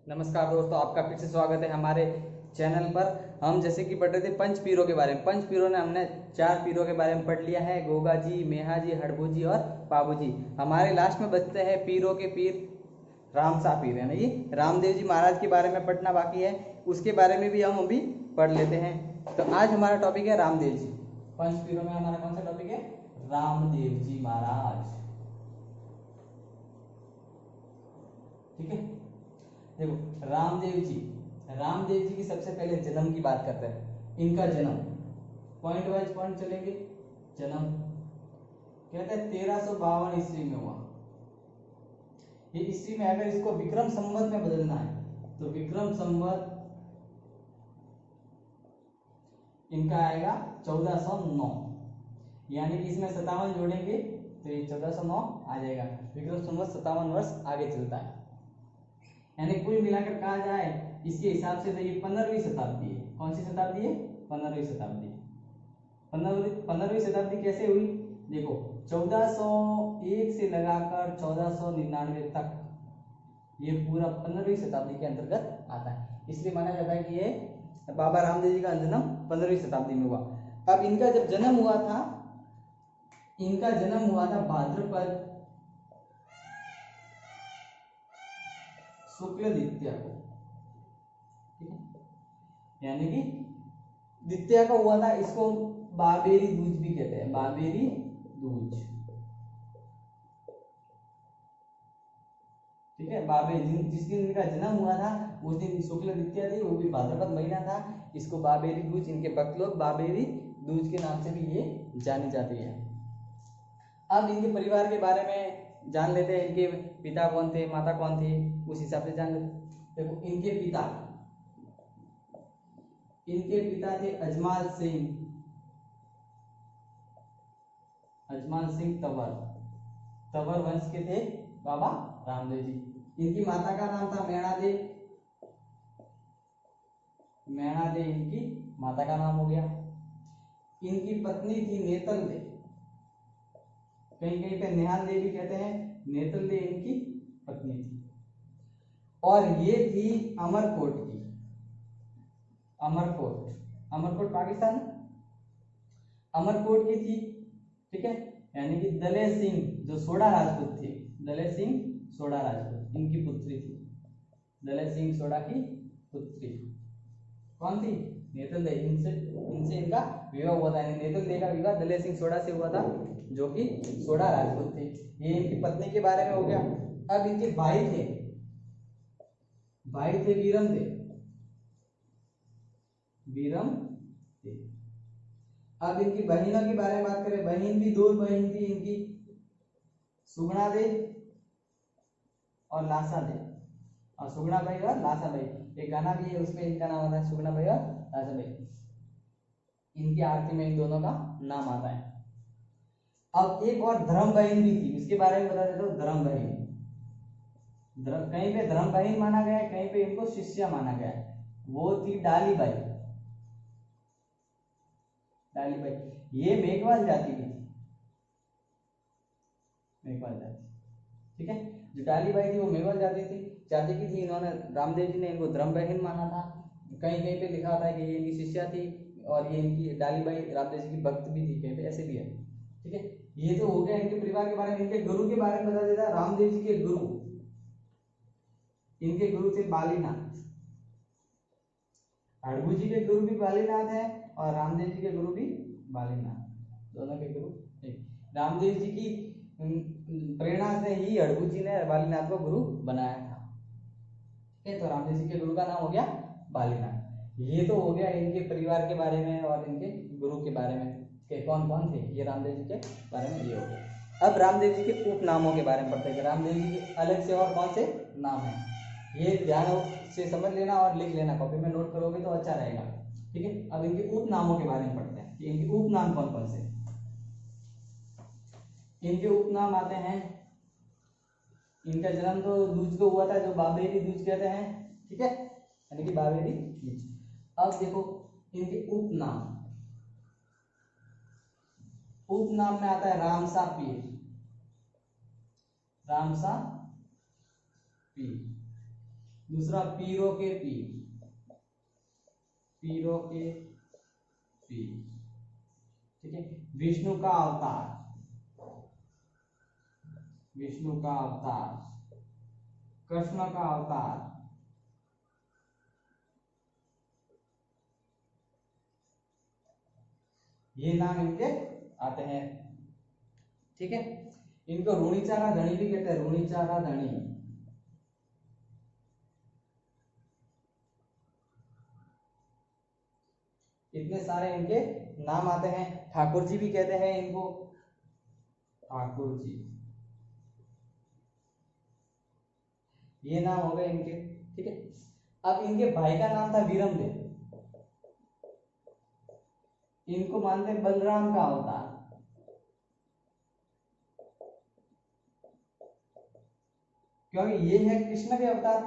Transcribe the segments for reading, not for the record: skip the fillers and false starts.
नमस्कार दोस्तों, आपका फिर से स्वागत है हमारे चैनल पर। हम जैसे कि पढ़ रहे थे पंच पीरों के बारे में। पंच पीरों ने हमने 4 पीरों के बारे में पढ़ लिया है, गोगा जी, मेहा जी, हड़बू जी और पाबू जी। हमारे लास्ट में बचते हैं पीरों के पीर रामसा पीर, है ना जी। रामदेव जी महाराज के बारे में पढ़ना बाकी है, उसके बारे में भी हम अभी पढ़ लेते हैं। तो आज हमारा टॉपिक है रामदेव जी। पंच पीरों में हमारा कौन सा टॉपिक है? रामदेव जी महाराज। ठीक है, देखो रामदेव जी की सबसे पहले जन्म की बात करते हैं। इनका जन्म पॉइंट वाइज पॉइंट चलेंगे। जन्म कहते हैं 1352 ईस्वी में हुआ। ये ईस्वी में अगर इसको विक्रम संवत में बदलना है तो विक्रम संवत इनका आएगा 1409, यानी कि इसमें 57 जोड़ेंगे तो ये 1409 आ जाएगा। विक्रम संवत 57 वर्ष आगे चलता है, यानी कुल मिलाकर कहा जाए इसके हिसाब से तो ये 15वीं शताब्दी है। कौन सी शताब्दी है? 15वीं शताब्दी। 15वीं शताब्दी कैसे हुई? देखो 1401 से लगाकर 1499 तक ये पूरा 15वीं शताब्दी के अंतर्गत आता है। इसलिए माना जाता है कि ये बाबा रामदेव जी का जन्म 15वीं शताब्दी में हुआ। अब इनका जब जन्म हुआ था, भाद्रपद शुक्ल द्वितीया को, ठीक है, यानी कि द्वितीया का हुआ था। इसको बाबेरी दूज भी कहते हैं, बाबेरी दूज। ठीक है, जिस दिन इनका जन्म हुआ था उस दिन शुक्ल द्वितीया थी, वो भी भाद्रपद महीना था। इसको बाबेरी दूज, इनके भक्त लोग बाबेरी दूज के नाम से भी ये जानी जाती है। अब इनके परिवार के बारे में जान लेते हैं। इनके पिता कौन थे, माता कौन थी, उस हिसाब से जान लेते। देखो इनके पिता थे अजमाल सिंह तंवर वंश के थे बाबा रामदेव जी। इनकी माता का नाम था मैणा दे, इनकी माता का नाम हो गया। इनकी पत्नी थी नेतल दे, कहीं कहीं पे नेहाल देवी कहते हैं, नेतल दे इनकी पत्नी थी। और ये थी अमरकोट की, अमरकोट पाकिस्तान, अमरकोट की थी। ठीक है, यानी कि दले सिंह जो सोडा राजपूत थे, दले सिंह सोडा राजपूत इनकी पुत्री थी। दले सिंह सोडा की पुत्री कौन थी? नेतल दे। इनसे इनका विवाह हुआ था। नेतल दे का विवाह दले सिंह सोडा से हुआ था, जो कि सोडा राजपूत थे। ये इनकी पत्नी के बारे में हो गया। अब इनके भाई थे वीरम दे। अब इनकी बहनों के बारे में बात करें। बहन भी 2 बहन थी इनकी, सुगुणा दे और लासा दे, और सुगुणा भाई और लासा भाई। एक गाना भी है, उसमें इनका नाम आता है सुगुणा भाई और लासा भाई। इनकी आरती में इन दोनों का नाम आता है। अब एक और धर्म बहन भी थी, उसके बारे में बता देता हूँ। धर्म बहन, कहीं पे धर्म बहन माना गया है, कहीं पे इनको शिष्या माना गया है। वो थी डाली बाई। ये मेघवाल जाति की थी, मेघवाल जाति। ठीक है, जो डाली बाई थी वो मेघवाल जाति की थी। इन्होंने रामदेव जी ने इनको धर्म बहन माना था। कहीं कहीं पे लिखा था कि ये इनकी शिष्या थी, और ये इनकी डाली बाई रामदेव जी की भक्त भी थी, कहीं पे ऐसे भी है। ठीक है, ये तो हो गया इनके परिवार के बारे में। इनके गुरु के बारे में बता देता है। रामदेव जी के गुरु, इनके गुरु थे बालीनाथ। हड़बू जी के गुरु भी बालीनाथ है, और रामदेव जी के गुरु भी बालीनाथ, दोनों के गुरु एक। रामदेव जी की प्रेरणा से ही हड़बू जी ने बालीनाथ को गुरु बनाया था। ठीक है, तो रामदेव जी के गुरु का नाम हो गया बालीनाथ। ये तो हो गया इनके परिवार के बारे में और इनके गुरु के बारे में कि कौन कौन थे। ये रामदेव जी के बारे में ये हो गया। अब रामदेव जी के उपनामों के बारे में पढ़ते हैं। रामदेव जी के अलग से और कौन से नाम है, ये ध्यान से समझ लेना और लिख लेना, कॉपी में नोट करोगे तो अच्छा रहेगा। ठीक है, अब इनके उपनामों के बारे में पढ़ते हैं कि इनके उपनाम कौन कौन से। इनके उपनाम आते हैं। इनका जन्म तो दूज को हुआ था, जो बाबेरी दूज कहते हैं। ठीक है, यानी कि बाबेरी दूज। अब देखो इनके उपनाम में आता है रामसा पीर। दूसरा पीरों के पीर, पीरों के पीर, ठीक है। विष्णु का अवतार, विष्णु का अवतार, कृष्ण का अवतार, ये नाम इनके आते हैं, ठीक है। इनको रूणीचारा धणी भी कहते हैं, रूणीचारा धणी। इतने सारे इनके नाम आते हैं। ठाकुर जी भी कहते हैं इनको, ठाकुर जी, ये नाम हो गए इनके, ठीक है। अब इनके भाई का नाम था वीरमदेव, इनको मानते हैं बलराम का अवतार, क्योंकि ये है कृष्ण के अवतार।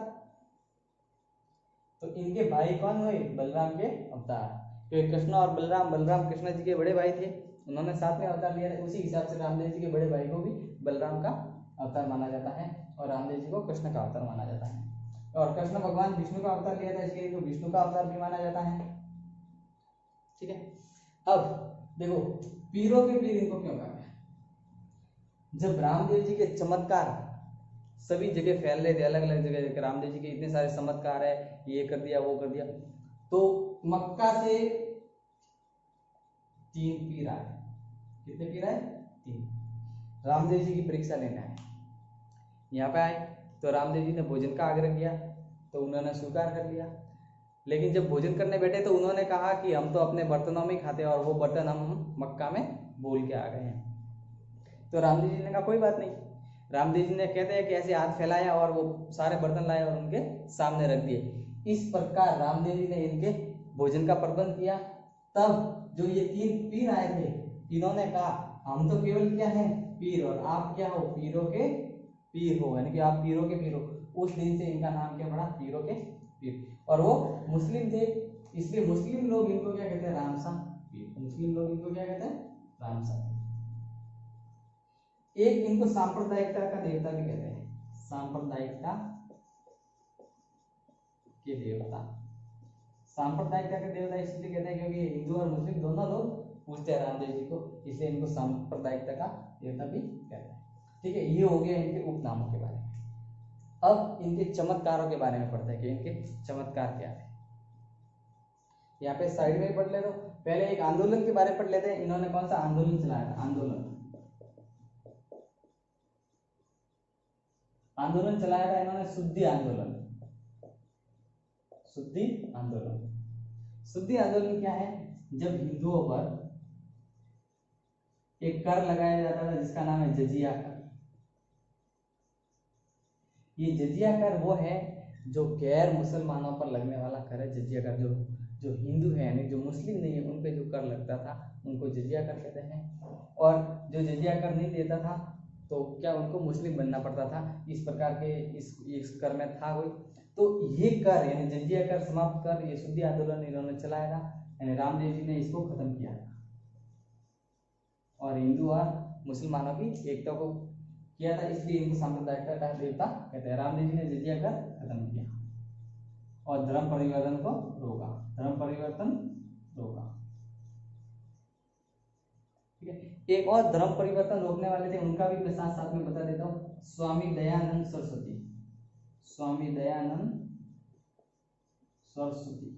तो इनके भाई कौन हुए? बलराम के अवतार। क्योंकि कृष्ण और बलराम, बलराम कृष्ण जी के बड़े भाई थे, उन्होंने साथ में अवतार लिया था। उसी हिसाब से रामदेव जी के बड़े भाई को भी बलराम का अवतार माना जाता है और रामदेव जी को कृष्ण का अवतार माना जाता है। और कृष्ण भगवान विष्णु का अवतार लिया था, इसलिए इनको विष्णु का अवतार भी माना जाता है, ठीक है। अब देखो पीरों के पीर इनको क्यों कहा है? जब रामदेव जी के चमत्कार सभी जगह फैल रहे थे, अलग अलग जगह रामदेव जी के इतने सारे चमत्कार है, ये कर दिया वो कर दिया, तो मक्का से 3 पीर आए। कितने पीर आए? 3। रामदेव जी की परीक्षा लेने आए, यहाँ पे आए तो रामदेव जी ने भोजन का आग्रह किया तो उन्होंने स्वीकार कर लिया। लेकिन जब भोजन करने बैठे तो उन्होंने कहा कि हम तो अपने बर्तनों में खाते हैं और वो बर्तन हम मक्का में भूल के आ गए हैं। तो रामदेव जी ने कहा कोई बात नहीं। रामदेव जी ने कहते हैं कि ऐसे हाथ फैलाया और वो सारे बर्तन लाए और उनके सामने रख दिए। इस प्रकार रामदेव जी ने इनके भोजन का प्रबंध किया। तब जो ये 3 पीर आए थे, इन्होंने कहा हम तो केवल क्या है? पीर, और आप क्या हो? पीरों के पीर हो, यानी कि आप पीरों के पीर हो। उस दिन से इनका नाम क्या पड़ा? पीरों के पीर। और वो मुस्लिम थे, इसलिए मुस्लिम लोग इनको क्या कहते हैं? रामसा पीर। मुस्लिम लोग इनको क्या कहते हैं? रामसा पीर। एक इनको सांप्रदायिकता का देवता भी कहते हैं, सांप्रदायिकता के देवता। सांप्रदायिकता के देवता इसलिए कहते हैं क्योंकि हिंदू और मुस्लिम दोनों लोग पूजते हैं रामदेव जी को, इसलिए इनको सांप्रदायिकता का देवता भी कहते हैं, ठीक है। ये हो गया इनके उपनामों के बारे में। अब इनके चमत्कारों के बारे में पढ़ते हैं कि इनके चमत्कार क्या थे। यहाँ पे साइड में पढ़ ले दो। पहले एक आंदोलन के बारे में पढ़ लेते हैं। इन्होंने कौन सा आंदोलन चलाया था? आंदोलन चलाया था इन्होंने शुद्धि आंदोलन। शुद्धि आंदोलन, शुद्धि आंदोलन क्या है? जब हिंदुओं पर एक कर लगाया जाता था जिसका नाम है जजिया कर। ये जजिया कर वो है जो गैर मुसलमानों पर लगने वाला कर है। जजिया कर जो जो हिंदू है यानी जो मुस्लिम नहीं है उन पे जो कर लगता था उनको जजिया कर कहते हैं। और जो जजिया कर नहीं देता था तो क्या उनको मुस्लिम बनना पड़ता था। इस प्रकार के इस कर में था कोई, तो ये कर यानी जजिया कर समाप्त कर ये शुद्धि आंदोलन इन्होंने चलाया था, यानी रामदेव जी ने इसको खत्म किया था और हिंदू और मुसलमानों की एकता को किया था, इसलिए इनको सांप्रदायिकता का देवता कहते हैं। रामदेव जी ने जजिया कर खत्म किया और धर्म परिवर्तन को रोका, धर्म परिवर्तन रोका, ठीक है। एक और धर्म परिवर्तन रोकने वाले थे, उनका भी मैं साथ साथ में बता देता हूँ। स्वामी दयानंद सरस्वती, स्वामी दयानंद सरस्वती,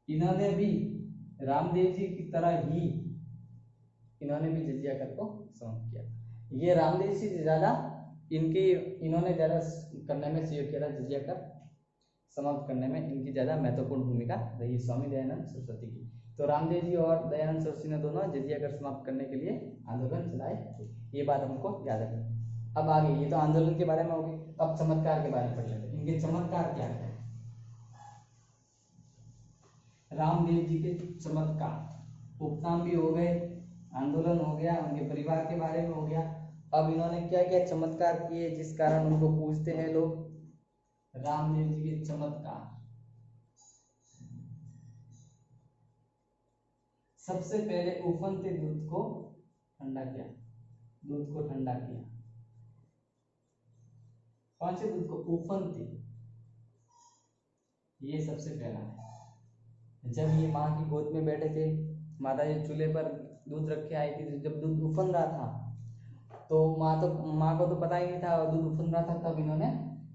इन्होंने भी रामदेव जी की तरह ही इन्होंने भी जजिया कर को समाप्त किया। ये रामदेव जी से ज्यादा इन्होंने ज्यादा करने में सहयोग किया था। जजिया कर समाप्त करने में इनकी ज्यादा महत्वपूर्ण भूमिका रही स्वामी दयानंद सरस्वती की। तो रामदेव जी और दयानंद सरस्वती ने दोनों जजिया कर समाप्त करने के लिए आंदोलन चलाए थे। ये बात हमको याद रखनी। अब आगे ये तो आंदोलन के बारे में हो गई, अब चमत्कार के बारे में पढ़ लेते हैं। इनके चमत्कार क्या है? रामदेव जी के चमत्कार, उपनाम भी हो गए, आंदोलन हो गया, उनके परिवार के बारे में हो गया। अब इन्होंने क्या क्या चमत्कार किए जिस कारण उनको पूछते हैं लोग? रामदेव जी के चमत्कार। सबसे पहले उफनते दूध को ठंडा किया, दूध को ठंडा किया। कौन से दूध को? उफनते, ये सबसे पहला है। जब ये माँ की गोद में बैठे थे, माता जी चूल्हे पर दूध रख के आई थी, जब दूध उफन रहा था तो माँ को तो पता ही नहीं था दूध उफन रहा था, तब इन्होंने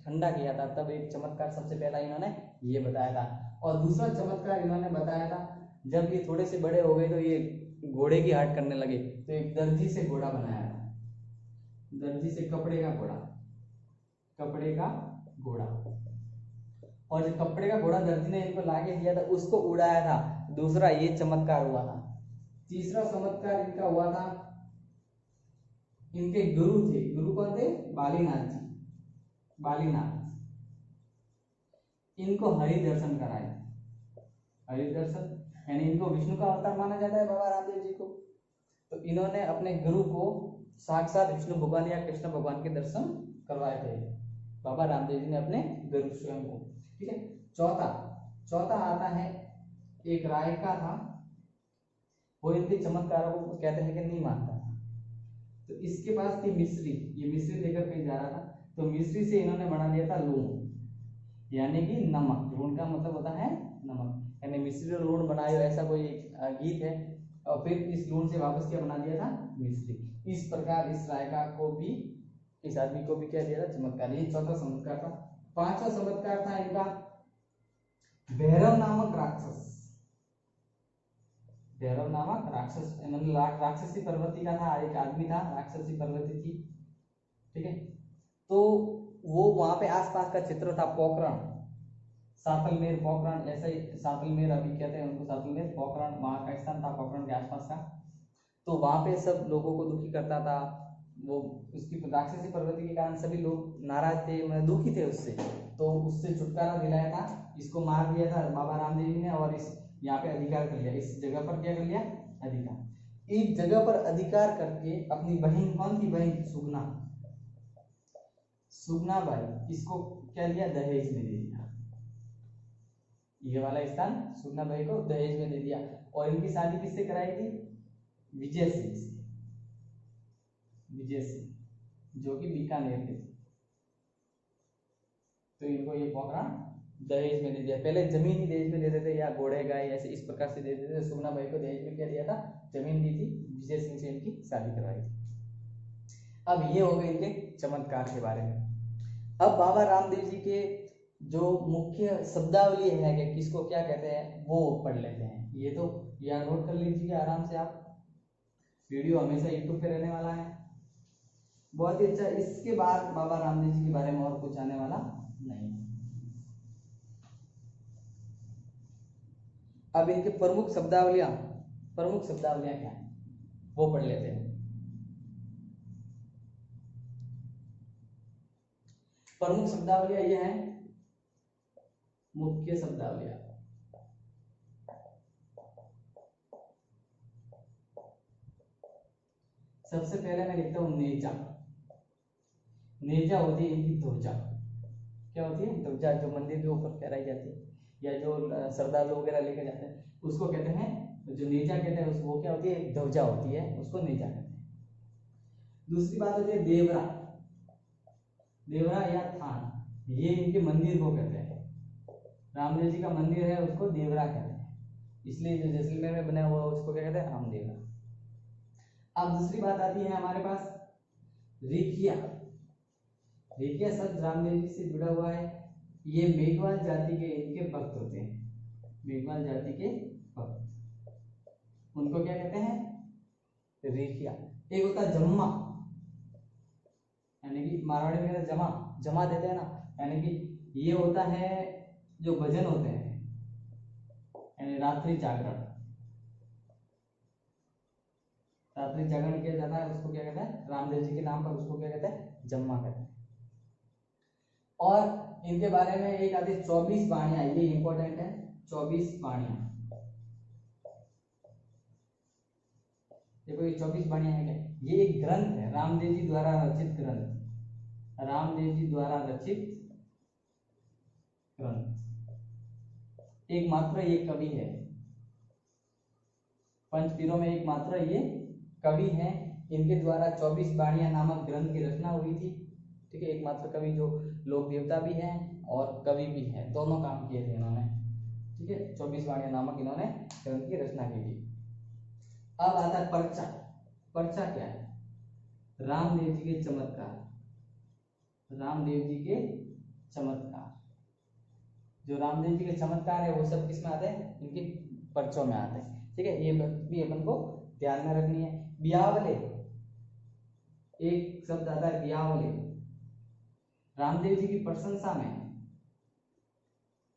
ठंडा किया था। तब एक चमत्कार सबसे पहला इन्होंने ये बताया था। और दूसरा चमत्कार इन्होंने बताया था, जब ये थोड़े से बड़े हो गए तो ये घोड़े की हाट करने लगे, तो एक दर्जी से घोड़ा बनाया था, दर्जी से कपड़े का घोड़ा, कपड़े का घोड़ा। और जो कपड़े का घोड़ा दर्जी ने इनको लाके दिया था उसको उड़ाया था। दूसरा ये चमत्कार हुआ था। तीसरा चमत्कार इनका हुआ था, इनके गुरु थे, गुरु कौन थे? बालीनाथ जी, बालीनाथ। इनको हरि दर्शन कराए, हरि दर्शन यानी इनको विष्णु का अवतार माना जाता है बाबा रामदेव जी को। तो इन्होंने अपने गुरु को साक्षात विष्णु भगवान या कृष्ण भगवान के दर्शन करवाए थे बाबा रामदेव जी ने अपने गुरु स्वयं को। ठीक है। चौथा आता है, एक रायका था, वो इनके चमत्कारों को कहते हैं कि नहीं मानता। तो इसके पास थी मिश्री, ये मिश्री लेकर कहीं जा रहा था, तो मिश्री से इन्होंने बना लिया था लूण, यानी कि नमक। लूण का मतलब होता है नमक, यानी मिश्री और लूण बनाए, ऐसा कोई गीत है। और फिर इस लूण से वापस क्या बना दिया था? मिश्री। इस प्रकार इस रायका को भी, इस आदमी को भी क्या दिया था? चमत्कार। ये चौथा चमत्कार था। पांचवा चमत्कार था इनका, भैरव नामक राक्षस, भैरव नामक राक्षस, राक्षसी प्रवृत्ति का था, एक आदमी था, राक्षसी प्रवृत्ति थी। ठीक है। तो वो वहां पे आसपास का क्षेत्र था पोखरण, सातलमेर, पोखरण, ऐसा ही सातलमेर अभी कहते हैं उनको, सातलमेर पोखरण वहां का स्थान था, पोखरण के आसपास का। तो वहां पे सब लोगों को दुखी करता था वो, उसकी राक्षसी प्रवृत्ति के कारण सभी लोग नाराज थे, मतलब दुखी थे उससे। तो उससे छुटकारा दिलाया था, इसको मार दिया था बाबा रामदेव जी ने, और इस यहाँ पे अधिकार कर लिया, इस जगह पर क्या कर लिया? अधिकार। इस जगह पर अधिकार करके अपनी बहन, कौन सी बहन? सुगना, सुगना बाई, इसको क्या लिया? दहेज में दे दिया। ये वाला स्थान सुगना बाई को दहेज में दे दिया। और इनकी शादी किससे कराई थी? विजय सिंह से, विजय सिंह जो कि बीकानेर के थे। तो इनको ये पोखरण दहेज में दे दिया। पहले जमीन ही दहेज में देते थे, या घोड़े गाय ऐसे इस प्रकार से देते थे। सुगना बाई को दहेज में क्या दिया था? जमीन दी थी। विजय सिंह से इनकी शादी करवाई थी। अब ये हो गए इनके चमत्कार के बारे में। अब बाबा रामदेव जी के जो मुख्य शब्दावली है कि किसको क्या कहते हैं वो पढ़ लेते हैं। ये तो याद नोट कर लीजिए आराम से आप, वीडियो हमेशा यूट्यूब पे रहने वाला है, बहुत ही अच्छा। इसके बाद बाबा रामदेव जी के बारे में और कुछ आने वाला नहीं। अब इनके प्रमुख शब्दावलियां क्या है वो पढ़ लेते हैं। प्रमुख शब्दावलियां ये हैं, मुख्य शब्दावलियां। सबसे पहले मैं लिखता हूं नेजा। नेजा होती है इनकी ध्वजा। क्या होती है? ध्वजा, जो मंदिर के ऊपर फहराई जाती है, या जो श्रद्धालु वगैरह लेके जाते हैं उसको कहते हैं, जो नेजा कहते हैं उसको, वो क्या होती है? ध्वजा होती है, उसको नेजा कहते हैं। दूसरी बात होती है देवरा, देवरा या थान, ये इनके मंदिर को कहते हैं। रामदेव जी का मंदिर है उसको देवरा कहते हैं, इसलिए जो जैसलमेर में बना हुआ उसको क्या कहते हैं? रामदेवरा। अब दूसरी बात आती है हमारे पास रेखिया। रेखिया शब्द रामदेव जी से जुड़ा हुआ है। ये मेघवाल जाति के इनके भक्त होते हैं, मेघवाल जाति के भक्त, उनको क्या कहते हैं? रेखिया। एक होता है जम्मा, यानी कि मारवाड़ी में कहते हैं जमा, जमा देते हैं ना, यानी कि ये होता है जो भजन होते हैं, यानी रात्रि जागरण, रात्रि जागरण किया जाता है, उसको क्या कहते हैं? रामदेव जी के नाम पर उसको क्या कहते हैं? जम्मा कहते हैं। और इनके बारे में एक आती है 24 वाणियां, ये इंपॉर्टेंट है। 24 वाणियां, देखो ये 24 वाणियां है क्या? ये एक ग्रंथ है, रामदेव जी द्वारा रचित ग्रंथ, रामदेव जी द्वारा रचित ग्रंथ। एकमात्र ये कवि है, पंचपीरों में एकमात्र ये कवि हैं। इनके द्वारा 24 वाणियां नामक ग्रंथ की रचना हुई थी। ठीक है, एकमात्र कवि जो लोक देवता भी हैं और कवि भी हैं, दोनों काम किए थे इन्होंने। ठीक है, 24 वाणियां नामक इन्होंने ग्रंथ की रचना की थी। अब आता है पर्चा। पर्चा क्या है? रामदेव जी के चमत्कार। रामदेव जी के चमत्कार, जो रामदेव जी के चमत्कार है वो सब किस में आते हैं? इनके पर्चों में आते हैं। ठीक है, ये भी अपन को ध्यान में रखनी है। बियावले, एक शब्द आता है बियावले, रामदेव जी की प्रशंसा में,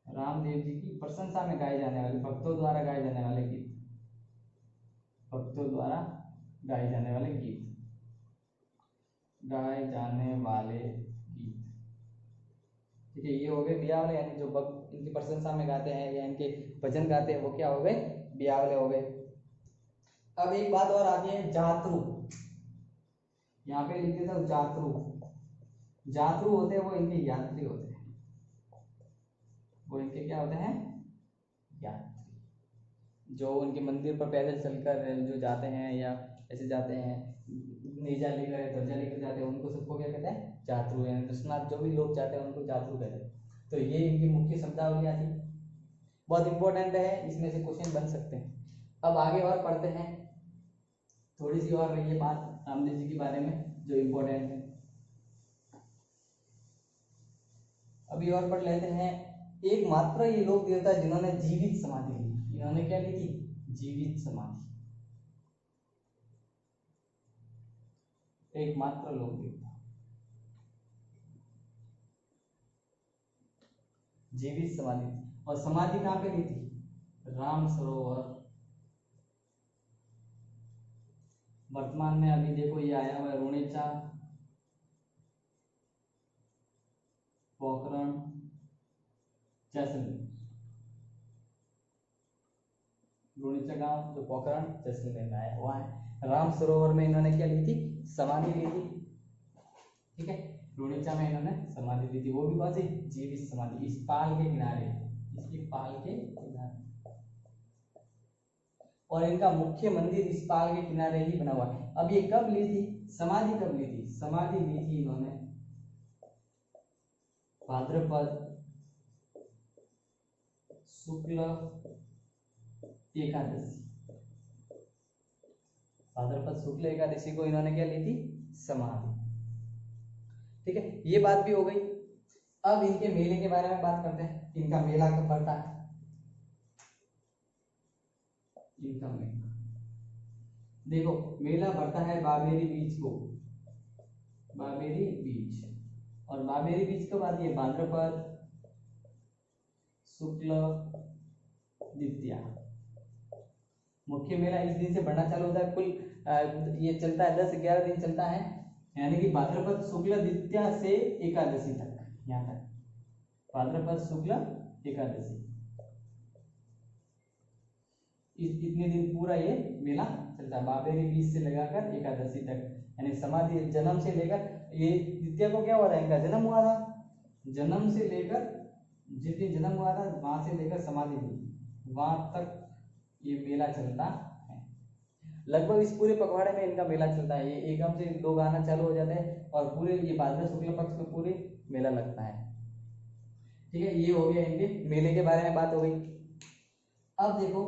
रामदेव जी की प्रशंसा में गाए जाने वाले, भक्तों द्वारा गाए जाने वाले गीत, भक्तों द्वारा गाए जाने वाले गीत, गाए जाने वाले गीत। ठीक है, ये हो गए बियावले, यानी जो भक्त इनकी प्रशंसा में गाते हैं या इनके भजन गाते हैं वो क्या हो गए? बियावले हो गए। अब एक बात और आती है, जातरू। यहाँ पे लिख देता हूं जातरू। जातरू होते हैं वो इनके यात्री होते हैं, वो इनके क्या होते हैं? यात्री, जो उनके मंदिर पर पैदल चलकर जो जाते हैं या ऐसे जाते हैं, नेजा लेकर ध्वजा लेकर जाते हैं, उनको सबको क्या कहते हैं? जातरू। यानी दर्शनार्थ जो भी लोग जाते हैं उनको जातरू कहते हैं। तो ये इनकी मुख्य शब्दावलियां थी, बहुत इंपॉर्टेंट है, इसमें से क्वेश्चन बन सकते हैं। अब आगे और पढ़ते हैं, थोड़ी सी और रही है बात रामदेव जी के बारे में जो इंपॉर्टेंट है, अभी और पढ़ लेते हैं। एक मात्र ये लोक देवता जिन्होंने जीवित समाधि ली। इन्होंने क्या ली थी? जीवित समाधि। एक मात्र लोक देवता जीवित समाधि, और समाधि कहां पे ली थी? राम सरोवर। वर्तमान में अभी देखो ये आया हुआ है रुणेचा, पोखरण, जैसलमेर। रुणेचा गांव जो पोखरण जैसलमेर में आया हुआ है। राम सरोवर में इन्होंने क्या ली थी? समाधि ली थी। ठीक है, रुणेचा में इन्होंने समाधि ली थी, वो भी कौन सी? जीवित समाधि, इस पाल के किनारे, इसकी पाल के किनारे। और इनका मुख्य मंदिर इस पाल के किनारे ही बना हुआ है। अब ये कब ली थी समाधि? कब ली थी समाधि? ली थी इन्होंने भाद्रपद शुक्ल एकादशी। भाद्रपद शुक्ल एकादशी को इन्होंने क्या ली थी? समाधि। ठीक है, ये बात भी हो गई। अब इनके मेले के बारे में बात करते हैं। इनका मेला कब पड़ता है? इनका मेला देखो, मेला पड़ता है बाबेरी बीच को, बाबेरी बीच। और बाबेरी बीच कब आती है? भाद्रपद शुक्ल द्वितीया। मुख्य मेला इस दिन से बढ़ना चालू होता है, कुल ये चलता है 10-11 दिन चलता है, यानी कि भाद्रपद शुक्ल द्वितीया से एकादशी तक, यहाँ तक भाद्रपद शुक्ल एकादशी, इतने दिन पूरा ये मेला चलता है, बाबेरी बीज से लगाकर एकादशी तक। यानी समाधि जन्म से लेकर, ये द्वितीया को क्या हुआ था? इनका जन्म हुआ था, जन्म से लेकर जिस दिन जन्म हुआ था वहां से लेकर समाधि हुई वहां तक ये मेला चलता है। लगभग इस पूरे पखवाड़े में इनका मेला चलता है। ये एकदम से लोग आना चालू हो जाते हैं और पूरे ये भाद्र शुक्ल पक्ष में पूरे मेला लगता है। ठीक है, ये हो गया इनके मेले के बारे में बात हो गई। अब देखो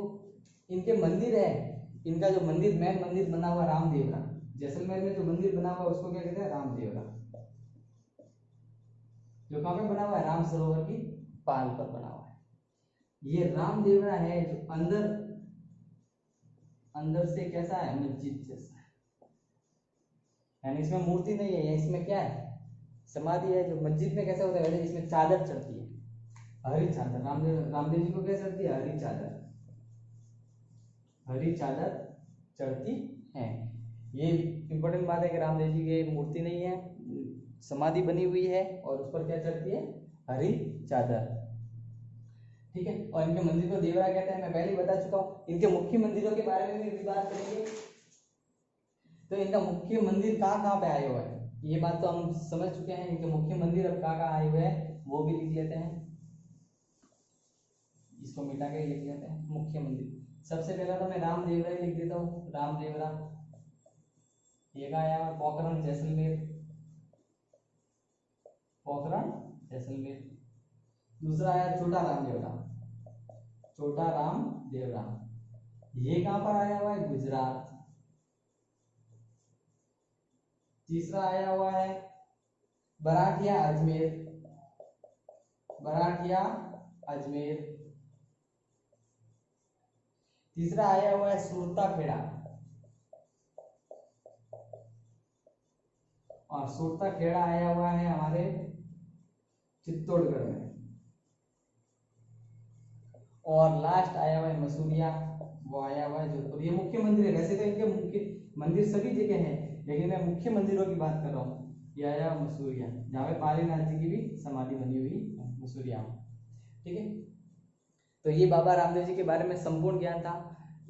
इनके मंदिर है, इनका जो मंदिर मेन मंदिर बना हुआ रामदेवरा, जैसलमेर में जो मंदिर बना हुआ उसको क्या कहते हैं? रामदेवरा। जो कहां पे बना हुआ है? राम सरोवर की पाल पर बना हुआ है। ये रामदेवरा है जो अंदर से कैसा है? मस्जिद जैसा है, यानी इसमें मूर्ति नहीं है, इसमें क्या है? समाधि है। जो मस्जिद में कैसा होता है? इसमें चादर चढ़ती है, हरी चादर। रामदेव जी को क्या चढ़ती है? हरी चादर, हरी चादर चढ़ती है। ये इंपॉर्टेंट बात है कि रामदेव जी की मूर्ति नहीं है, समाधि बनी हुई है और उस पर क्या चढ़ती है? हरी चादर। ठीक है, और इनके मंदिर को देवरा कहते हैं, मैं पहले ही बता चुका हूँ। इनके मुख्य मंदिरों के बारे में भी बात करेंगे। तो इनका मुख्य मंदिर कहाँ पे आए हुए हैं ये बात तो हम समझ चुके हैं। इनके मुख्य मंदिर अब कहाँ आए हुए हैं वो भी लिख लेते हैं, इसको मिटा के लिख लेते हैं। मुख्य मंदिर सबसे पहला तो मैं रामदेवरा ही लिख देता हूँ, रामदेवरा। ये कहाँ आया? पोखरण जैसलमेर। पोखरण जैसलमेर। दूसरा आया छोटा राम देवरा, छोटा राम देवरा, ये कहां पर आया हुआ है? गुजरात। तीसरा आया हुआ है बराठिया अजमेर, बराठिया अजमेर। तीसरा आया हुआ है सुरता खेड़ा, और सुरता खेड़ा आया हुआ है हमारे चित्तौड़गढ़ में। और लास्ट आया हुआ है मसूरिया, वो आया हुआ है जोधपुर। ये मुख्य मंदिर है, वैसे तो इनके मुख्य मंदिर सभी जगह है, लेकिन मैं मुख्य मंदिरों की बात कर रहा हूँ। ये आया मसूरिया, जहाँ पे पालीनाथ जी की भी समाधि बनी हुई मसूरिया में। ठीक है, तो ये बाबा रामदेव जी के बारे में संपूर्ण ज्ञान था।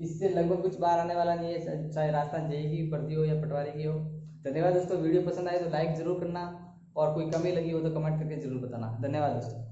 इससे लगभग कुछ बाहर आने वाला नहीं है, चाहे राजस्थान जेईई की भर्ती हो या पटवारी की हो। धन्यवाद दोस्तों, वीडियो पसंद आए तो लाइक जरूर करना, और कोई कमी लगी हो तो कमेंट करके जरूर बताना। धन्यवाद दोस्तों।